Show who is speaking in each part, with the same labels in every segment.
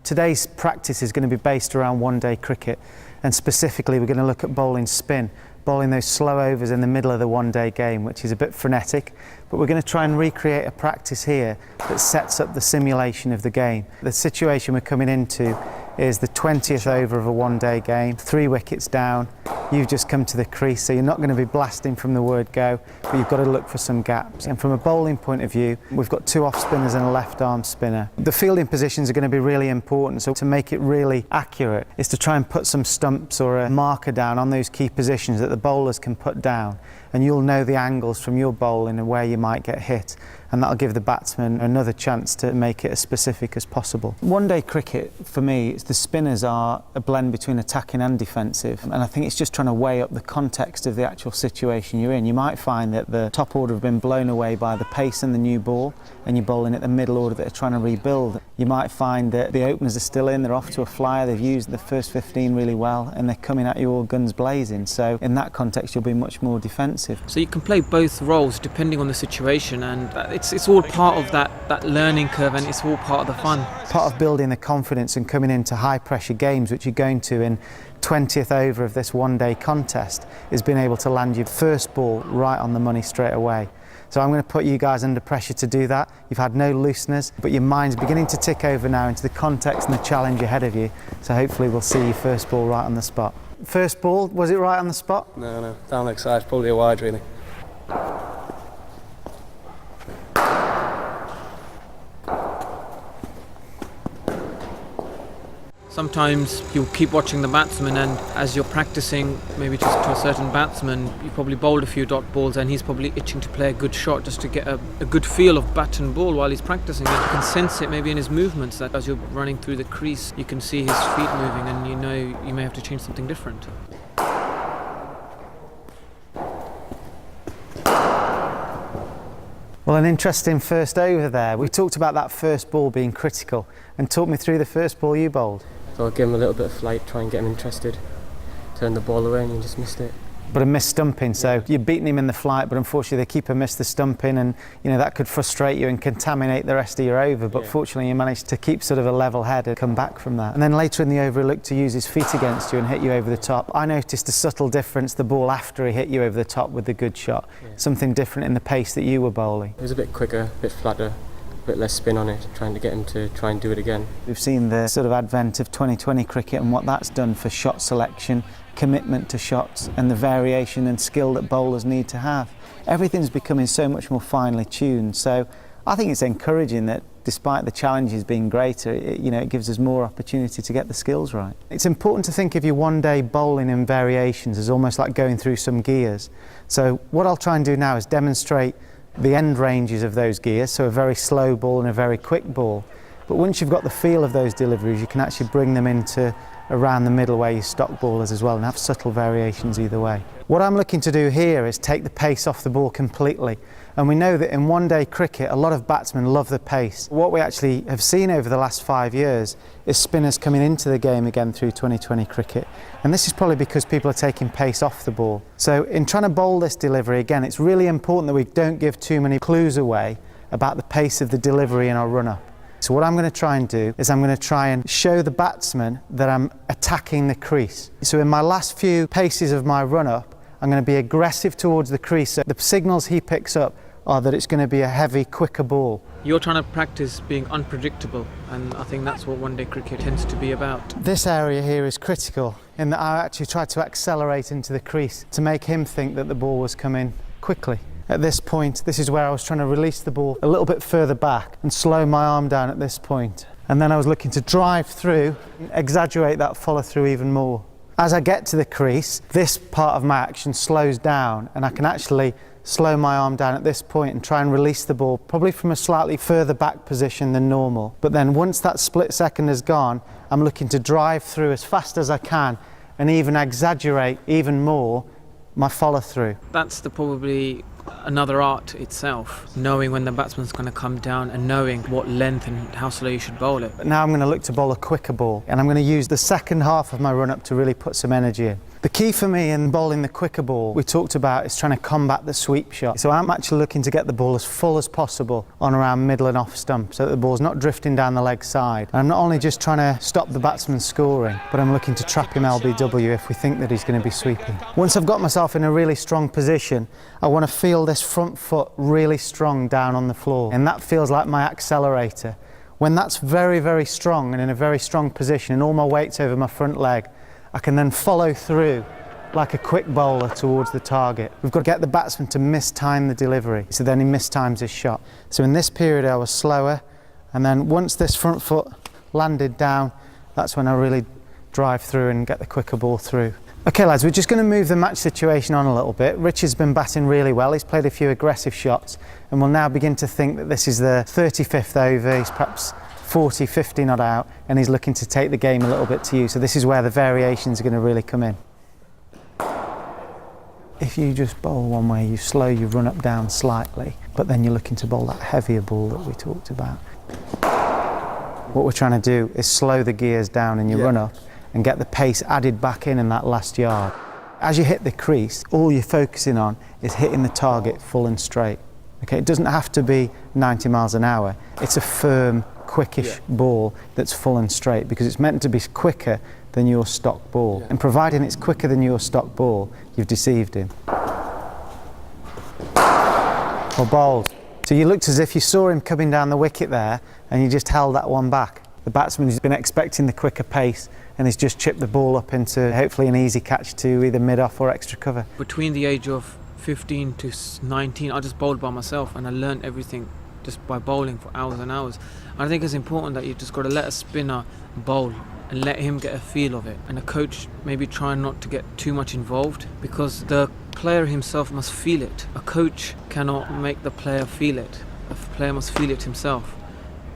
Speaker 1: Today's practice is going to be based around one-day cricket, and specifically we're going to look at bowling spin, bowling those slow overs in the middle of the one-day game, which is a bit frenetic, but we're going to try and recreate a practice here that sets up the simulation of the game. The situation we're coming into is the 20th over of a one-day game, 3 wickets down. You've just come to the crease, so you're not going to be blasting from the word go, but you've got to look for some gaps. And from a bowling point of view, we've got 2 off spinners and a left arm spinner. The fielding positions are going to be really important, so to make it really accurate is to try and put some stumps or a marker down on those key positions that the bowlers can put down, and you'll know the angles from your bowling and where you might get hit, and that'll give the batsman another chance to make it as specific as possible. One-day cricket, for me, the spinners are a blend between attacking and defensive, and I think it's just trying to weigh up the context of the actual situation you're in. You might find that the top order have been blown away by the pace and the new ball, and you're bowling at the middle order that are trying to rebuild. You might find that the openers are still in, they're off to a flyer, they've used the first 15 really well, and they're coming at you all guns blazing. So in that context, you'll be much more defensive.
Speaker 2: So you can play both roles depending on the situation, and it's all part of that learning curve, and it's all part of the fun.
Speaker 1: Part of building the confidence and coming into high pressure games, which you're going to in 20th over of this one-day contest, is being able to land your first ball right on the money straight away. So I'm going to put you guys under pressure to do that. You've had no looseness, but your mind's beginning to tick over now into the context and the challenge ahead of you. So hopefully we'll see your first ball right on the spot. First ball, was it right on the spot?
Speaker 3: No, down leg side, probably a wide really.
Speaker 2: Sometimes you'll keep watching the batsman, and as you're practicing maybe just to a certain batsman, you probably bowled a few dot balls and he's probably itching to play a good shot just to get a good feel of bat and ball while he's practicing. And you can sense it maybe in his movements, that as you're running through the crease you can see his feet moving, and you know you may have to change something different.
Speaker 1: Well, an interesting first over there. We talked about that first ball being critical, and talk me through the first ball you bowled.
Speaker 3: So I'll give him a little bit of flight, try and get him interested. Turn the ball away and he just missed it.
Speaker 1: But a missed stumping, so you're beating him in the flight, but unfortunately the keeper missed the stumping, and you know that could frustrate you and contaminate the rest of your over, but fortunately you managed to keep sort of a level head and come back from that. And then later in the over he looked to use his feet against you and hit you over the top. I noticed a subtle difference the ball after he hit you over the top with the good shot, something different in the pace that you were bowling.
Speaker 3: It was a bit quicker, a bit flatter, a bit less spin on it, trying to get him to try and do it again.
Speaker 1: We've seen the sort of advent of 2020 cricket and what that's done for shot selection, commitment to shots, and the variation and skill that bowlers need to have. Everything's becoming so much more finely tuned, so I think it's encouraging that despite the challenges being greater, it gives us more opportunity to get the skills right. It's important to think of your one-day bowling in variations as almost like going through some gears. So what I'll try and do now is demonstrate the end ranges of those gears, so a very slow ball and a very quick ball. But once you've got the feel of those deliveries, you can actually bring them into around the middle where you stock bowlers as well, and have subtle variations either way. What I'm looking to do here is take the pace off the ball completely, and we know that in one-day cricket a lot of batsmen love the pace. What we actually have seen over the last 5 years is spinners coming into the game again through 2020 cricket, and this is probably because people are taking pace off the ball. So in trying to bowl this delivery, again, it's really important that we don't give too many clues away about the pace of the delivery in our run-up. So what I'm going to try and do is I'm going to try and show the batsman that I'm attacking the crease. So in my last few paces of my run-up, I'm going to be aggressive towards the crease. So the signals he picks up are that it's going to be a heavy, quicker ball.
Speaker 2: You're trying to practice being unpredictable, and I think that's what one-day cricket tends to be about.
Speaker 1: This area here is critical in that I actually tried to accelerate into the crease to make him think that the ball was coming quickly. At this point, this is where I was trying to release the ball a little bit further back and slow my arm down at this point. And then I was looking to drive through, exaggerate that follow through even more. As I get to the crease, this part of my action slows down, and I can actually slow my arm down at this point and try and release the ball, probably from a slightly further back position than normal. But then once that split second is gone, I'm looking to drive through as fast as I can and even exaggerate even more my follow through.
Speaker 2: That's probably another art itself, knowing when the batsman's going to come down and knowing what length and how slow you should bowl it.
Speaker 1: But now I'm going to look to bowl a quicker ball, and I'm going to use the second half of my run-up to really put some energy in. The key for me in bowling the quicker ball we talked about is trying to combat the sweep shot. So I'm actually looking to get the ball as full as possible on around middle and off stump so that the ball's not drifting down the leg side. And I'm not only just trying to stop the batsman scoring, but I'm looking to trap him LBW if we think that he's going to be sweeping. Once I've got myself in a really strong position, I want to feel this front foot really strong down on the floor, and that feels like my accelerator. When that's very, very strong and in a very strong position and all my weight's over my front leg, I can then follow through like a quick bowler towards the target. We've got to get the batsman to mistime the delivery, so then he mistimes his shot. So in this period I was slower, and then once this front foot landed down, that's when I really drive through and get the quicker ball through. Okay lads, we're just going to move the match situation on a little bit. Richard's been batting really well, he's played a few aggressive shots, and we'll now begin to think that this is the 35th over, he's perhaps 40, 50 not out, and he's looking to take the game a little bit to you. So this is where the variations are going to really come in. If you just bowl one way, you slow your run up down slightly, but then you're looking to bowl that heavier ball that we talked about. What we're trying to do is slow the gears down in your run up and get the pace added back in that last yard. As you hit the crease, all you're focusing on is hitting the target full and straight. Okay, it doesn't have to be 90 miles an hour. It's a firm, quickish ball that's full and straight, because it's meant to be quicker than your stock ball. And providing it's quicker than your stock ball, you've deceived him. Or bowled. So you looked as if you saw him coming down the wicket there and you just held that one back. The batsman has been expecting the quicker pace and he's just chipped the ball up into hopefully an easy catch to either mid-off or extra cover.
Speaker 2: Between the age of 15 to 19, I just bowled by myself and I learned everything just by bowling for hours and hours. And I think it's important that you've just got to let a spinner bowl and let him get a feel of it. And a coach maybe try not to get too much involved, because the player himself must feel it. A coach cannot make the player feel it. The player must feel it himself.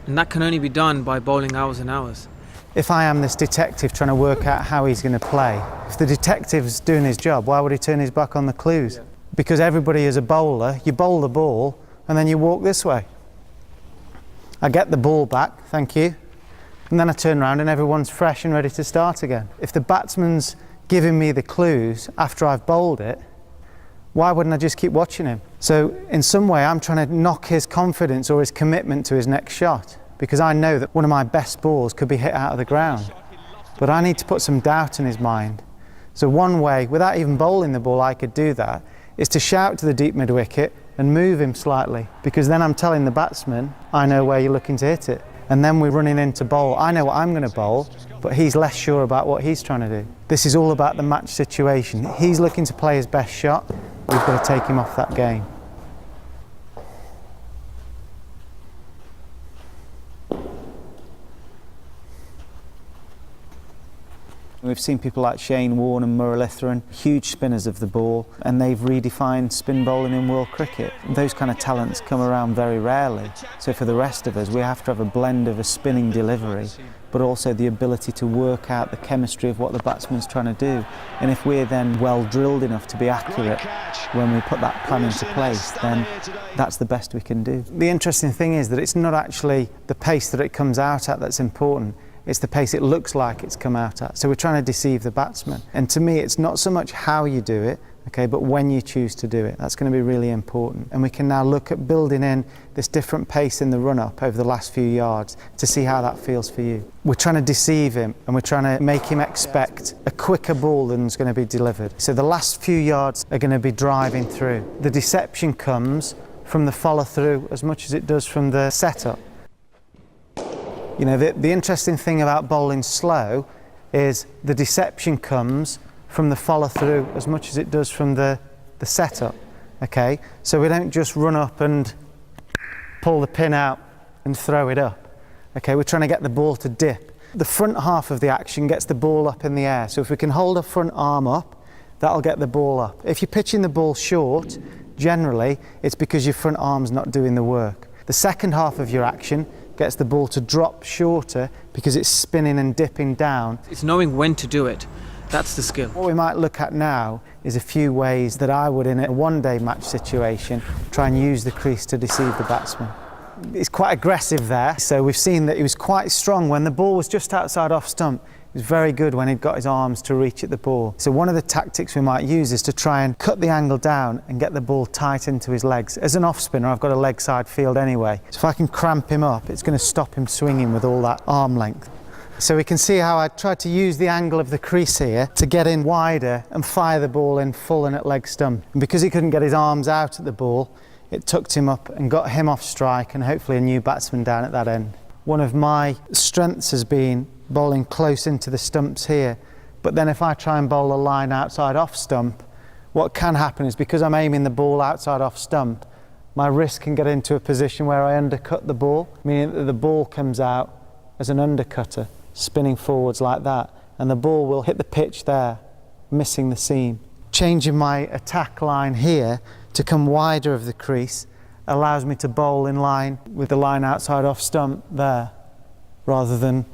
Speaker 2: And that can only be done by bowling hours and hours.
Speaker 1: If I am this detective trying to work out how he's going to play, if the detective's doing his job, why would he turn his back on the clues? Because everybody is a bowler, you bowl the ball and then you walk this way. I get the ball back, thank you, and then I turn around and everyone's fresh and ready to start again. If the batsman's giving me the clues after I've bowled it, why wouldn't I just keep watching him? So in some way I'm trying to knock his confidence or his commitment to his next shot, because I know that one of my best balls could be hit out of the ground. But I need to put some doubt in his mind. So one way, without even bowling the ball, I could do that, is to shout to the deep mid-wicket and move him slightly, because then I'm telling the batsman, I know where you're looking to hit it. And then we're running into bowl. I know what I'm going to bowl, but he's less sure about what he's trying to do. This is all about the match situation. He's looking to play his best shot. We've got to take him off that game. We've seen people like Shane Warne and Muralitharan, huge spinners of the ball, and they've redefined spin bowling in world cricket. Those kind of talents come around very rarely. So for the rest of us, we have to have a blend of a spinning delivery, but also the ability to work out the chemistry of what the batsman's trying to do. And if we're then well drilled enough to be accurate when we put that plan into place, then that's the best we can do. The interesting thing is that it's not actually the pace that it comes out at that's important. It's the pace it looks like it's come out at. So we're trying to deceive the batsman. And to me, it's not so much how you do it, okay, but when you choose to do it. That's going to be really important. And we can now look at building in this different pace in the run-up over the last few yards to see how that feels for you. We're trying to deceive him and we're trying to make him expect a quicker ball than's going to be delivered. So the last few yards are going to be driving through. The deception comes from the follow-through as much as it does from the setup. You know, the interesting thing about bowling slow is the deception comes from the follow-through as much as it does from the setup, okay? So we don't just run up and pull the pin out and throw it up, okay? We're trying to get the ball to dip. The front half of the action gets the ball up in the air, so if we can hold a front arm up, that'll get the ball up. If you're pitching the ball short, generally, it's because your front arm's not doing the work. The second half of your action gets the ball to drop shorter because it's spinning and dipping down.
Speaker 2: It's knowing when to do it. That's the skill.
Speaker 1: What we might look at now is a few ways that I would, in a one-day match situation, try and use the crease to deceive the batsman. He's quite aggressive there. So we've seen that he was quite strong when the ball was just outside off stump. He was very good when he'd got his arms to reach at the ball. So one of the tactics we might use is to try and cut the angle down and get the ball tight into his legs. As an off spinner, I've got a leg side field anyway. So if I can cramp him up, it's going to stop him swinging with all that arm length. So we can see how I tried to use the angle of the crease here to get in wider and fire the ball in full and at leg stump. And because he couldn't get his arms out at the ball, it tucked him up and got him off strike and hopefully a new batsman down at that end. One of my strengths has been bowling close into the stumps here, but then if I try and bowl a line outside off stump, what can happen is because I'm aiming the ball outside off stump, my wrist can get into a position where I undercut the ball, meaning that the ball comes out as an undercutter, spinning forwards like that, and the ball will hit the pitch there, missing the seam. Changing my attack line here to come wider of the crease allows me to bowl in line with the line outside off stump there, rather than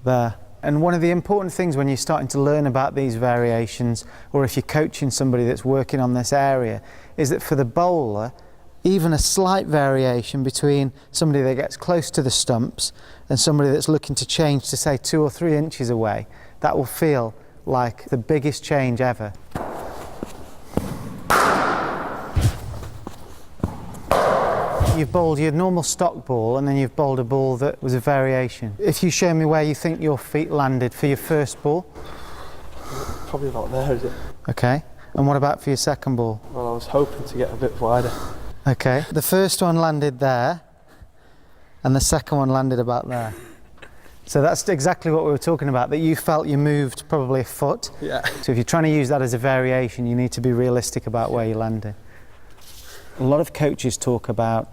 Speaker 1: there. And one of the important things when you're starting to learn about these variations, or if you're coaching somebody that's working on this area, is that for the bowler, even a slight variation between somebody that gets close to the stumps and somebody that's looking to change to say 2 or 3 inches away, that will feel like the biggest change ever. You've bowled your normal stock ball and then you've bowled a ball that was a variation. If you show me where you think your feet landed for your first ball.
Speaker 4: Probably about there, is it?
Speaker 1: Okay. And what about for your second ball?
Speaker 4: Well, I was hoping to get a bit wider.
Speaker 1: Okay. The first one landed there and the second one landed about there. So that's exactly what we were talking about, that you felt you moved probably a foot.
Speaker 4: Yeah.
Speaker 1: So if you're trying to use that as a variation, you need to be realistic about where you landed. A lot of coaches talk about,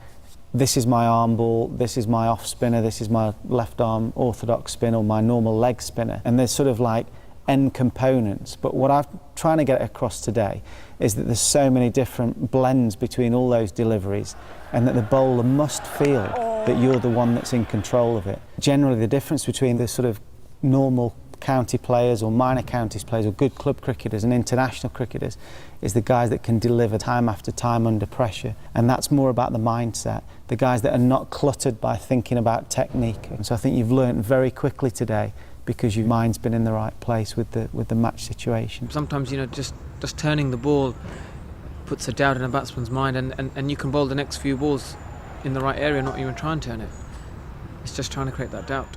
Speaker 1: this is my arm ball, this is my off spinner, this is my left arm orthodox spin or my normal leg spinner. And there's sort of like end components. But what I'm trying to get across today is that there's so many different blends between all those deliveries, and that the bowler must feel that you're the one that's in control of it. Generally, the difference between the sort of normal county players or minor counties players or good club cricketers and international cricketers is the guys that can deliver time after time under pressure, and that's more about the mindset, the guys that are not cluttered by thinking about technique. And so I think you've learned very quickly today because your mind's been in the right place with the match situation.
Speaker 2: Sometimes, you know, just turning the ball puts a doubt in a batsman's mind, and you can bowl the next few balls in the right area, not even try and turn it. It's just trying to create that doubt.